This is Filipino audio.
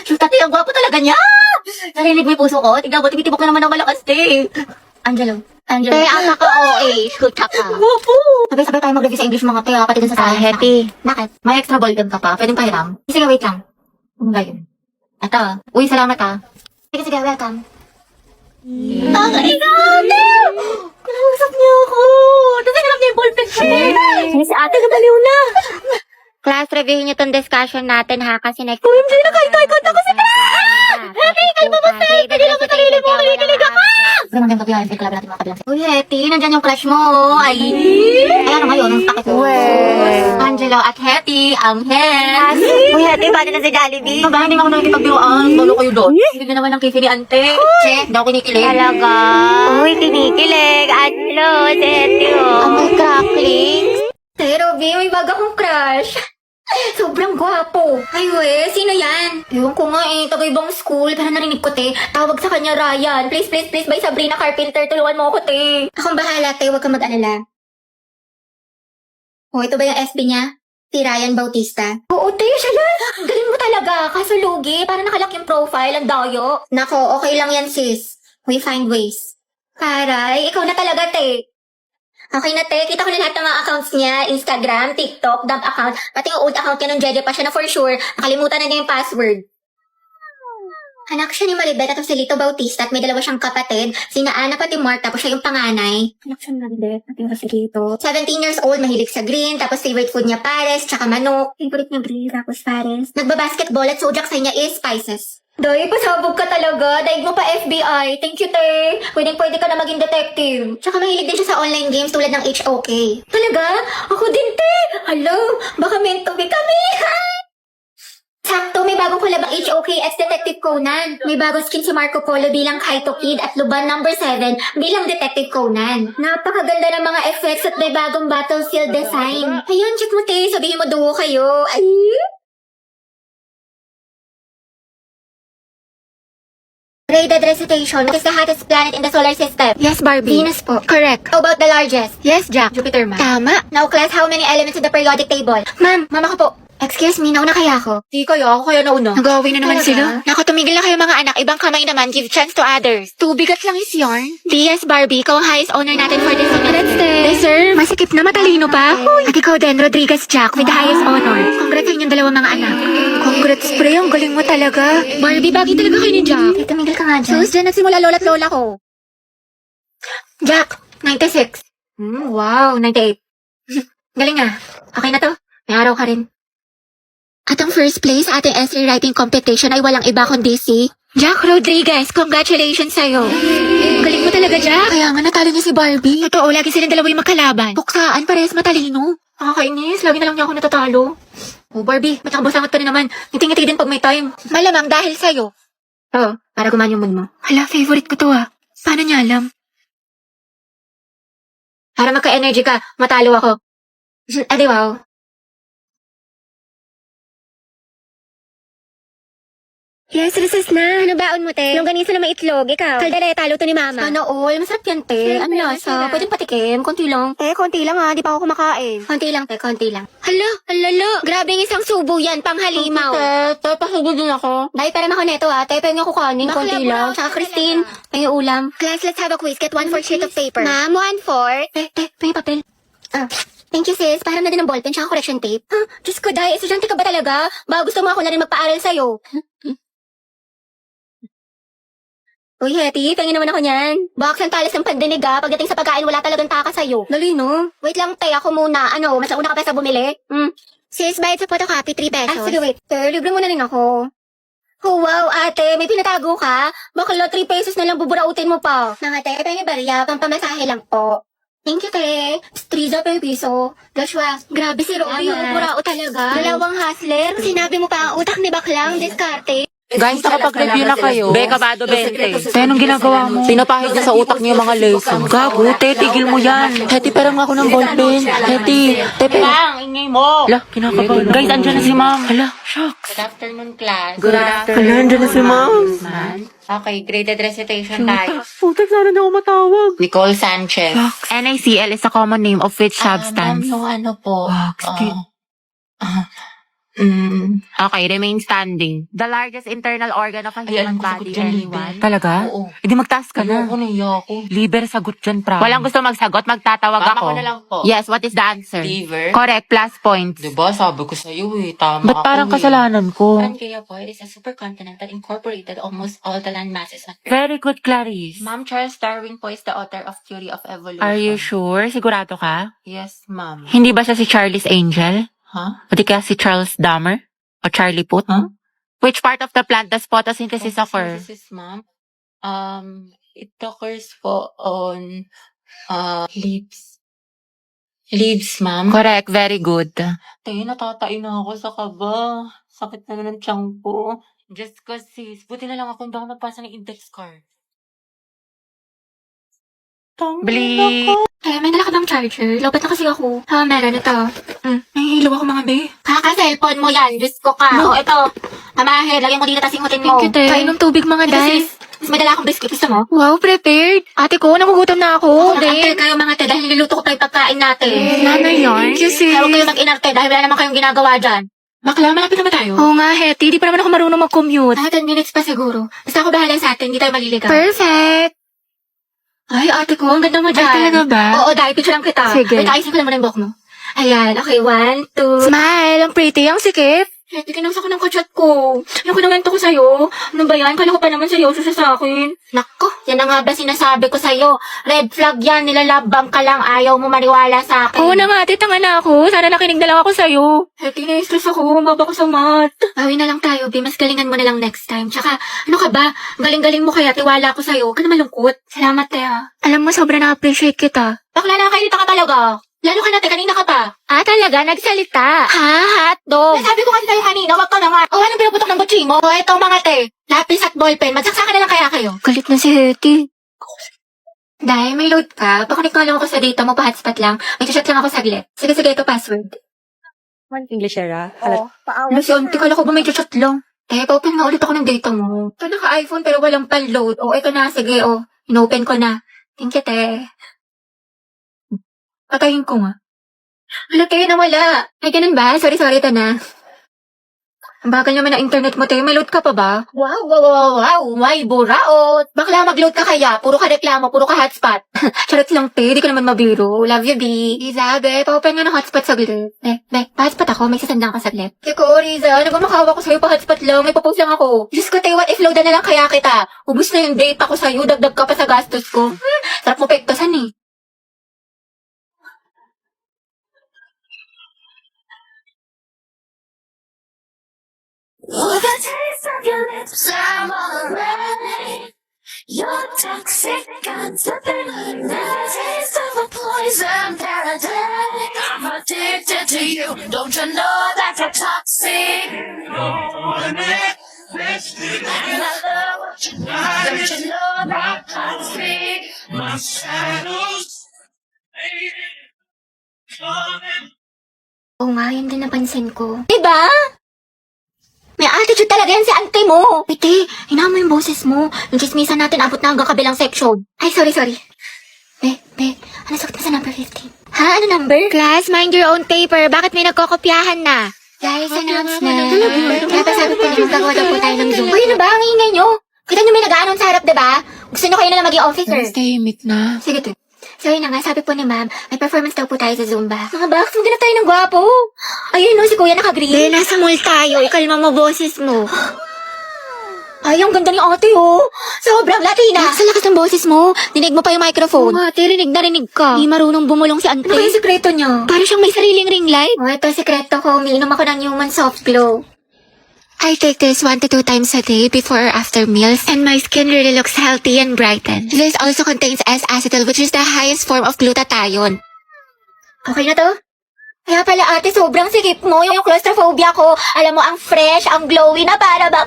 Shoot, ate, ang gwapo talaga niya! Narinig mo yung puso ko? Tignan mo, tumitibok na naman ang malakas, te. Angelo. Te, ang naka-OA. Shoot ka pa. Gwapo! Sabay-sabay tayo mag-review sa English mga te, pati dun sa science. Happy. Bakit? May extra ball gun ka pa. Pwedeng pahiram. Sige, wait lang. Ano ba yun? Ito. Uy, salamat ah. Sige, welcome. Ang ate! Kinausap niyo ako! Tapos hinarap niya yung ballpen ko. Si ate, nabaliw na. Class, review niyo tong discussion natin ha, kasi next... OMG, nakahit-hikot ako sa Hetty, kalma mo sa Hindi lang mo sarili mo, kinikilig ako! Ganun din pag-iwan, club natin mga kabilang. Uy, Hetty, nandyan yung crush mo. Ay! Ayan ngayon, ang sakit ko. Angelo at Hetty, ang head. Uy, Ate, paano na si Jollibee? Ba, hindi mo ako nakikipagbiruan. Balo kayo doon. Hindi naman ang kifi ni ante. Che, hindi ako kinikilig. Talaga? Uy, kinikilig. Ano, si Ate, oh. Ang may crackling. Pero, B, may baga kong crush. Sobrang gwapo. Ay, we, sino yan? Ewan ko nga eh, taga-ibang school. Pero narinig ko, te. Tawag sa kanya, Ryan. Please, please, please, by Sabrina Carpenter. Tulungan mo ako, te. Akong bahala, te. Huwag kang mag-alala. Oh, ito ba yung SB niya? Si Ryan Bautista. Oo, te, siya yan. Ang galing mo talaga. Kaso lugi, para nakalak yung profile, ang dayo. Nako, okay lang yan, sis. We find ways. Paray, ikaw na talaga, te. Okay na, te. Kita ko na lahat ng mga accounts niya. Instagram, TikTok, dump account. Pati yung old account niya nung Jeje pa siya na for sure. Nakalimutan na niya yung password. Anak siya ni Maribet at si Lito Bautista at may dalawa siyang kapatid. Sina Ana pati Mark, tapos siya yung panganay. Anak siya ni Maribet at yung si Lito. 17 years old, mahilig sa green, tapos favorite food niya pares, tsaka manok. Favorite niya green, tapos pares. Nagbabasketball at zodiac sign niya is spices. Day, pasabog ka talaga. Daig mo pa FBI. Thank you, te. Pwede ka na maging detective. Tsaka mahilig din siya sa online games tulad ng HOK. Talaga? Ako din, te. Hello, baka meant to be kami. Sakto, may bagong collab ang HOK ex Detective Conan. May bagong skin si Marco Polo bilang Kaito Kid at Luban number 7 bilang Detective Conan. Napakaganda ng mga effects at may bagong battlefield design. Ayun, check mo, te. Sabihin mo duo kayo. Ay! Graded recitation. What is the hottest planet in the solar system? Yes, Barbie. Venus po. Correct. How about the largest? Yes, Jack. Jupiter, ma'am. Tama. Now, class, how many elements in the periodic table? Ma'am, mama ko po. Excuse me, nauna kaya ako? Di kaya, ako kaya nauna. Nag-away na naman sila. Naku, tumigil na kayo mga anak. Ibang kamay naman, give chance to others. Tubigat lang is yarn. DS Barbie, ikaw ang highest honor natin for this semester. Yes, sir. Masikip na, matalino pa. At ikaw din, Rodriguez Jack, with the highest honor. Congrats sa inyong dalawang mga anak. Congrats, pre. Ang galing mo talaga. Barbie, bagay talaga kayo ni Jack. Tumigil ka nga dyan. Sus, dyan nagsimula lola at lola ko. Jack, 96. Wow, 98. Galing ah. Okay na to. May araw ka rin. At ang first place sa ating essay writing competition ay walang iba kundi si Jack Rodriguez. Congratulations sa'yo. Galing mo talaga, Jack. Kaya nga natalo niya si Barbie. Totoo, lagi silang dalawa yung magkalaban. Tuksaan, parehas matalino. Nakakainis, lagi na lang niya ako natatalo. Oh, Barbie, ba't nakabasangat ka rin naman? Ngiti-ngiti din pag may time. Malamang dahil sa'yo. Oo, para gumaan yung mood mo. Hala, favorite ko to ah. Paano niya alam? Para magka-energy ka, matalo ako. Adi wow. Yes, recess na. Ano baon mo, te? Longganisa na may itlog, ikaw. Kaldereta, luto ni mama. Sana all, masarap yan, te. Ano lasa? Pwedeng patikim, konti lang. Konti lang ha, di pa ako kumakain. Konti lang, te, konti lang. Hala. Grabe yung isang subo yan, panghalimaw. Te, pasugod din ako. Dahil pera ako neto ha, te, pwede ako kanin, konti lang. Tsaka Christine, may ulam. Class, let's have a quiz. Get 1/4 sheet of paper. Ma'am, 1/4. Te, may papel. Thank you, sis. Parang na din ng ballpen tsaka correction tape. Diyos ko, Day, estudyante ka ba talaga? Baka gusto mo ako na rin magpaaral sa'yo. Uy, Hetty, tingin naman ako niyan. Box ang talas ng pandinig pagdating sa pagkain wala talagang taka sa'yo. Dali, no? Wait lang, te, ako muna. Ano, mas nauna ka pa sa bumili? Sis, bayad sa photocopy, 3 pesos. Sige, wait. Te, libre mo na rin ako. Oh, wow, ate, may pinatago ka? Bakla, 3 pesos na lang buburautin mo pa. Mga te, pengi barya, pampamasahe lang po. Thank you, te. Striza pa yung piso. Joshua, grabe si Rory, burao talaga. Dalawang hustler. Sinabi mo pa ang utak ni baklang, diskarte. Guys, nakapag-review na kayo. Be, kabado 20. Te, anong ginagawa mo? Pinapahid niya sa utak niyo yung mga lesson. Gago, te, tigil mo yan. Heti, parang ako ng ballpen. Heti, tepe. Lang, ingay mo. Hala, kinakabahan. Guys, andyan na si ma'am. Hala, shucks. Good afternoon, class. Good afternoon. Hala, andyan na si ma'am. Okay, graded recitation tayo. Putek, sana na ako matawag. Nicole Sanchez. NaCl is a common name of which substance? Ma'am, no, ano po? Wax, Okay, remain standing. The largest internal organ of a Ay, human alam ko, body. sagot dyan, Anyone? liver. Talaga? Oo. Hindi magtaas ka na. Ayoko, naiya ako. Liver, sagot dyan, promise. Walang gusto magsagot, magtatawag Mama ako. ko na lang po. Yes, what is the answer? Liver. Correct, plus points. Diba, sabi ko sa'yo eh. Tama Ba't ako parang eh. kasalanan ko? Pangea po, it is a supercontinent that incorporated almost all the land masses on Earth. Very good, Clarice. Ma'am, Charles Darwin po is the author of Theory of Evolution. Are you sure? Sigurado ka? Yes, ma'am. Hindi ba siya si Charlie's Angel? Huh? O di kaya si Charles Dahmer? O Charlie Puth? Huh? Which part of the plant does photosynthesis occur? Photosynthesis, ma'am. It occurs po on leaves. Leaves, ma'am. Correct, very good. Tayo, natatain na ako sa kaba. Sakit na ng tiyan ko. Just cause sis, buti na lang ako hindi ako nagpasa ng index card. Bli. Eh, may dala ka bang charger? Lobat na kasi ako. Meron ito. Nahihilo ako mga be. Kaka-cellphone mo yan. Diyos ko ka. Oh, ito. Mamahe, lagyan mo dito tas ingutin mo. Thank you, te. Painom tubig mga Ito, day. sis. Mas may dala akong biscuit. Gusto mo? Wow, prepared. Ate ko, nagugutom na ako. Nag-antay kayo mga te dahil niluluto ko pa yung pagkain natin. Nanay yan. Thank you, sis. Huwag kayo mag-inarte dahil wala naman kayong ginagawa dyan. Bakla, malapit naman tayo. Oo nga, Hetty. Di pa naman ako marunong mag-commute. 10 minutes pa siguro. Basta ako bahala sa atin. Hindi tayo maliligaw. Perfect. Ay, ate ko, ang ganda mo dyan. Ay, talaga ba? Oo, dahil picture lang kita. Sige. Wait, ayusin ko lang muna yung buhok mo. Ayan, okay, 1, 2. Smile, ang pretty, ang sikip. Ate, kinausa ko ng kachat ko. Yung kinawento ko sa'yo. Ano ba yan? Kala ko pa naman seryoso siya sa akin. Nako, yan na nga ba sinasabi ko sa'yo. Red flag yan, nilalabang ka lang. Ayaw mo maniwala sa akin. Oo na nga, ate, tanga na ako. Sana nakinig na lang ako sa'yo. Ate, na-stress ako. Baba ko sa mat. Bawi na lang tayo, Bi. Mas galingan mo na lang next time. Tsaka, ano ka ba? Galing-galing mo kaya. Tiwala ko sa'yo. Huwag ka na malungkot. Salamat, Tea. Alam mo, sobra na-appreciate kita. Bakla na kayo ka talaga. Lalo ka na, kanina ka pa. Ah, talaga? Nagsalita? Ha? Hotdog? Sabi ko kasi tayo kanina, wag ka na nga. O, anong pinuputok ng butsi mo? O, eto mga te. Lapis at ballpen. Magsaksakan na lang kaya kayo. Galit na si Hetty. Dahil may load ka, pakunik ko lang ako sa data mo, pa-hotspot lang. May chat lang ako saglit. Sige, ito password. English era. Ano si auntie, kala ko ba may chat lang? Pa-open nga ulit ako ng data mo. Ito naka-iPhone pero walang pan-load. O, ito na, sige, o. In-open ko na. Thank you, te. Patayin ko nga. Wala, te, nawala. Ay, ganun ba? Sorry, ito na. Ang bagal naman ng internet mo, te. May load ka pa ba? Wow. May buraot. Bakla mag-load ka kaya. Puro ka reklamo, puro ka hotspot. Charot lang, te. Di ko naman mabiro. Love you, B. Isabe, pa-open nga ng hotspot saglit. Pa-hotspot ako. May sasandang ka saglit. Teko, Riza. Ano ba makawa ko sa'yo pa-hotspot lang? May papost lang ako. Diyos ko, te. What if loadan na lang kaya kita? Ubus na yung data ko sa'yo. Dagdag ka pa sa gastos ko. Sarap mo pektosan eh. Oh, the taste of your lips, I'm already. You're toxic, I'm slipping in the taste of a poison paradise. I'm addicted to you, don't you know that you're toxic? And I love what you do, don't you know that toxic? My shadows, Oo nga, yun din napansin ko. Diba? May attitude talaga yan si auntie mo. Piti, hinahan mo yung boses mo. Yung chismisan natin abot na hanggang kabilang section. Ay, sorry. Be, ano sakit mo sa number 15? Ha? Ano number? Class, mind your own paper. Bakit may nagkokopyahan na? Guys, announcement. Kaya pa sabi ko niyo, gagawa daw po tayo ng Zoom. Uy, ano ba? Ang ingay nyo. Kita nyo may nag-aanon sa harap, diba? Gusto nyo kayo na lang maging officer. Tahimik na. Sige, to. So, yun na nga, sabi po ni ma'am, may performance daw po tayo sa Zumba. Mga box, maghanap tayo ng gwapo. Ayun, no, si kuya naka-green. Nasa mall tayo. Ikalma mo boses mo. Ay, ang ganda ni ate, oh. Sobrang Latina. Sa lakas ng boses mo. Dinig mo pa yung microphone. Oo, ate, rinig na rinig ka. Di marunong bumulong si Ano ante. kaya yung sekreto niyo? Para siyang may sariling ring light. Oh, ito sekreto ko. Umiinom ako ng Human Soft Glow. I take this 1 to 2 times a day before or after meals, and my skin really looks healthy and brightened. This also contains S-acetyl, which is the highest form of glutathione. Okay na to? Kaya pala ate, sobrang sikip mo. Yung claustrophobia ko. Alam mo, ang fresh, ang glowy na para bang